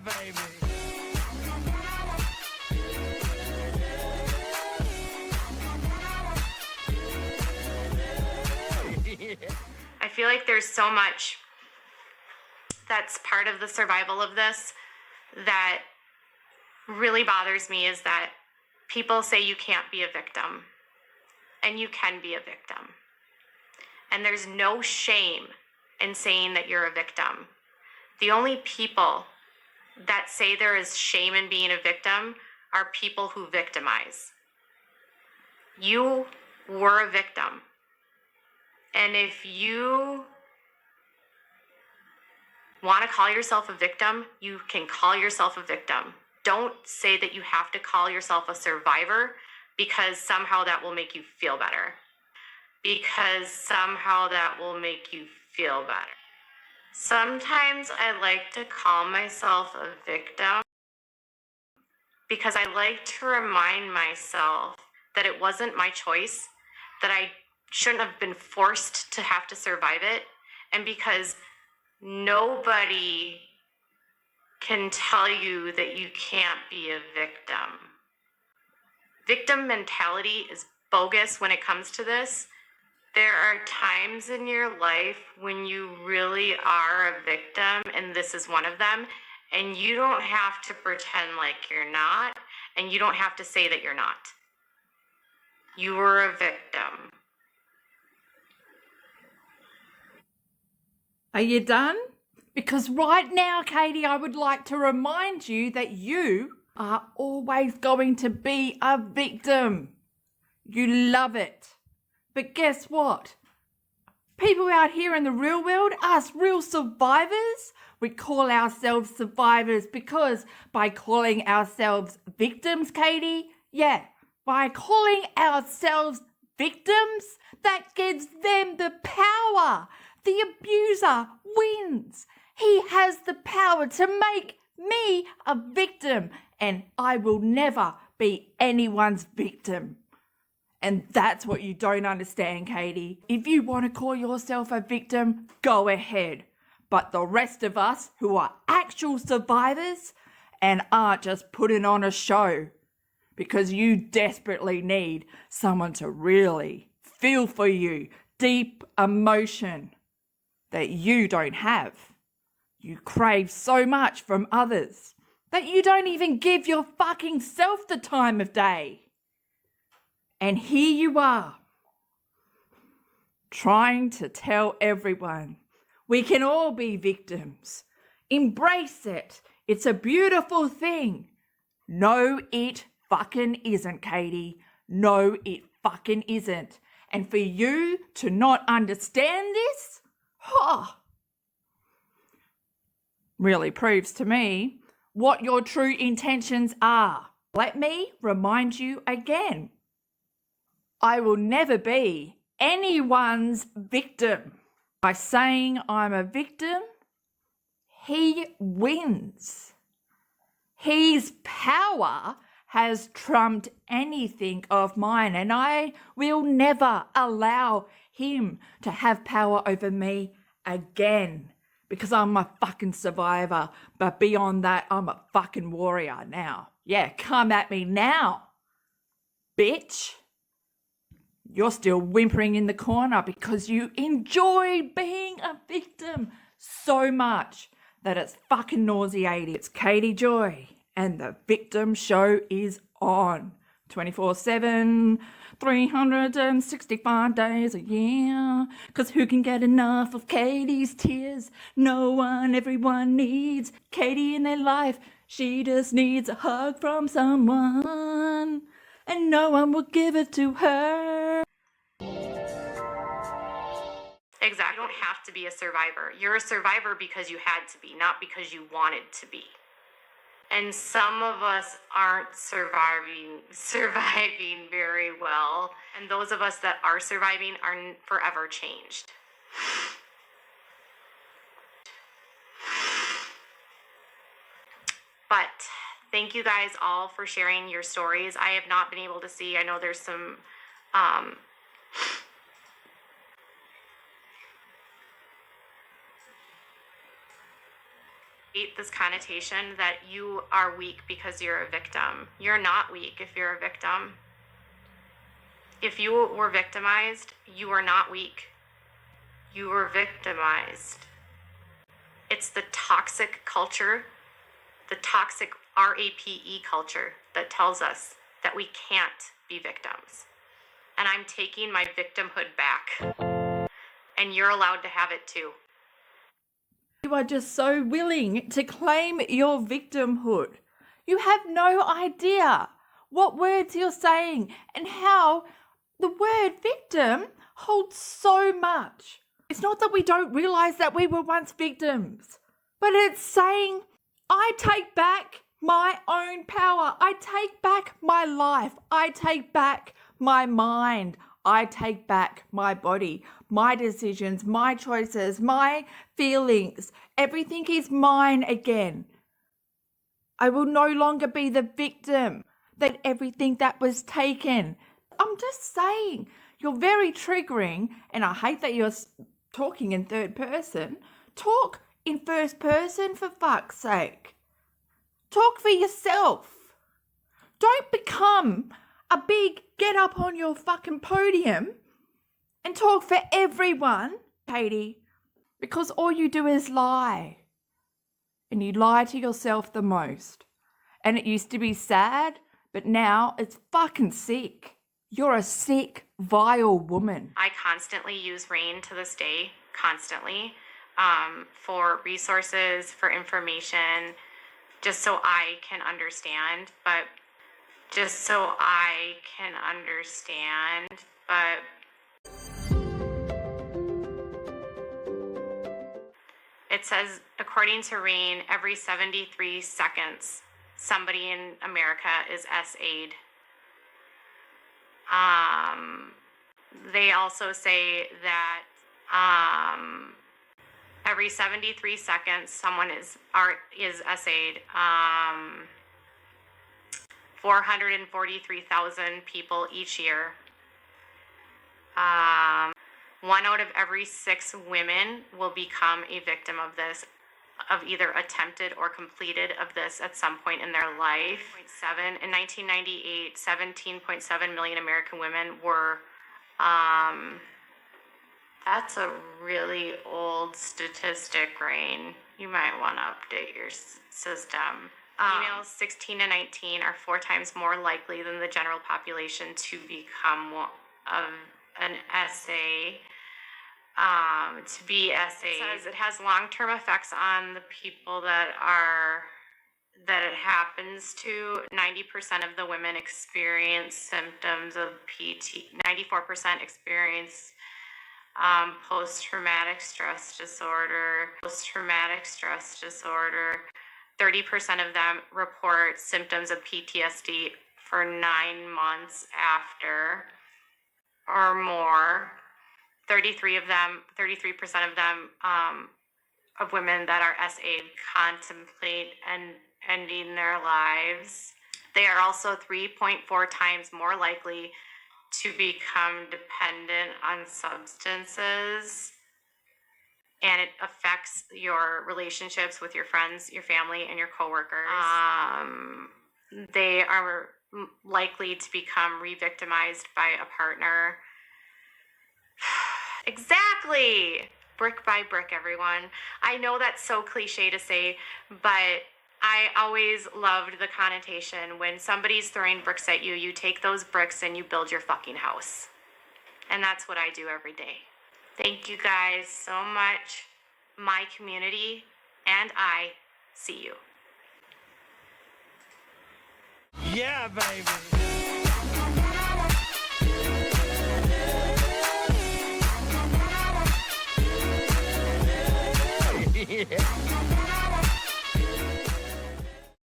baby. I feel like there's so much that's part of the survival of this that really bothers me, is that people say you can't be a victim, and you can be a victim. And there's no shame in saying that you're a victim. The only people that say there is shame in being a victim are people who victimize. You were a victim. And if you want to call yourself a victim, you can call yourself a victim. Don't say that you have to call yourself a survivor, because somehow that will make you feel better. Because somehow that will make you feel better. Sometimes I like to call myself a victim because I like to remind myself that it wasn't my choice, that I shouldn't have been forced to have to survive it, and because nobody can tell you that you can't be a victim. Victim mentality is bogus when it comes to this. There are times in your life when you really are a victim, and this is one of them, and you don't have to pretend like you're not, and you don't have to say that you're not. You were a victim. Are you done? Because right now, Katie, I would like to remind you that you are always going to be a victim. You love it. But guess what? People out here in the real world, us real survivors, we call ourselves survivors because by calling ourselves victims, Katie, by calling ourselves victims, that gives them the power. The abuser wins. He has the power to make me a victim, and I will never be anyone's victim. And that's what you don't understand, Katie. If you want to call yourself a victim, go ahead. But the rest of us who are actual survivors and aren't just putting on a show, because you desperately need someone to really feel for you, deep emotion that you don't have. You crave so much from others that you don't even give your fucking self the time of day. And here you are, trying to tell everyone we can all be victims. Embrace it. It's a beautiful thing. No, it fucking isn't, Katie. No, it fucking isn't. And for you to not understand this, really proves to me what your true intentions are. Let me remind you again. I will never be anyone's victim. By saying I'm a victim, he wins. His power has trumped anything of mine, and I will never allow him to have power over me again, because I'm a fucking survivor. But beyond that, I'm a fucking warrior now. Yeah, come at me now, bitch. You're still whimpering in the corner because you enjoy being a victim so much that it's fucking nauseating. It's Katie Joy, and the Victim Show is on 24/7, 365 days a year. Because who can get enough of Katie's tears? No one, everyone needs Katie in their life. She just needs a hug from someone, and no one will give it to her. Exactly. You don't have to be a survivor. You're a survivor because you had to be, not because you wanted to be. And some of us aren't surviving very well. And those of us that are surviving are forever changed. But thank you guys all for sharing your stories. I have not been able to see. I know there's some this connotation that you are weak because you're a victim. You're not weak if you're a victim. If you were victimized, you are not weak. You were victimized. It's the toxic culture, the toxic RAPE culture that tells us that we can't be victims. And I'm taking my victimhood back. And you're allowed to have it too. You are just so willing to claim your victimhood. You have no idea what words you're saying and how the word victim holds so much. It's not that we don't realize that we were once victims, but it's saying, I take back my own power. I take back my life. I take back my mind. I take back my body, my decisions, my choices, my feelings. Everything is mine again. I will no longer be the victim that everything that was taken. I'm just saying, you're very triggering, and I hate that you're talking in third person. Talk in first person, for fuck's sake. Talk for yourself. Don't become a big get up on your fucking podium and talk for everyone, Katie, because all you do is lie. And you lie to yourself the most. And it used to be sad, but now it's fucking sick. You're a sick, vile woman. I constantly use RAIN to this day, constantly, for resources, for information, just so I can understand, but it says, according to RAIN, every 73 seconds, somebody in America is SA'd. They also say that every 73 seconds, someone is SA'd. 443,000 people each year. 1 out of every 6 women will become a victim of this, of either attempted or completed of this at some point in their life. In 1998, 17.7 million American women were, that's a really old statistic, Rain. You might want to update your system. Females 16 to 19 are 4 times more likely than the general population to become an SA. To be SA. It says it has long-term effects on the people that it happens to. 90% of the women experience symptoms of PT. 94% experience post-traumatic stress disorder. 30% of them report symptoms of PTSD for 9 months after or more. 33% of them of women that are SA'd contemplate ending their lives. They are also 3.4 times more likely to become dependent on substances. And it affects your relationships with your friends, your family, and your coworkers. They are likely to become re-victimized by a partner. Exactly! Brick by brick, everyone. I know that's so cliche to say, but I always loved the connotation. When somebody's throwing bricks at you, you take those bricks and you build your fucking house. And that's what I do every day. Thank you guys so much. My community and I see you. Yeah, baby. Yeah.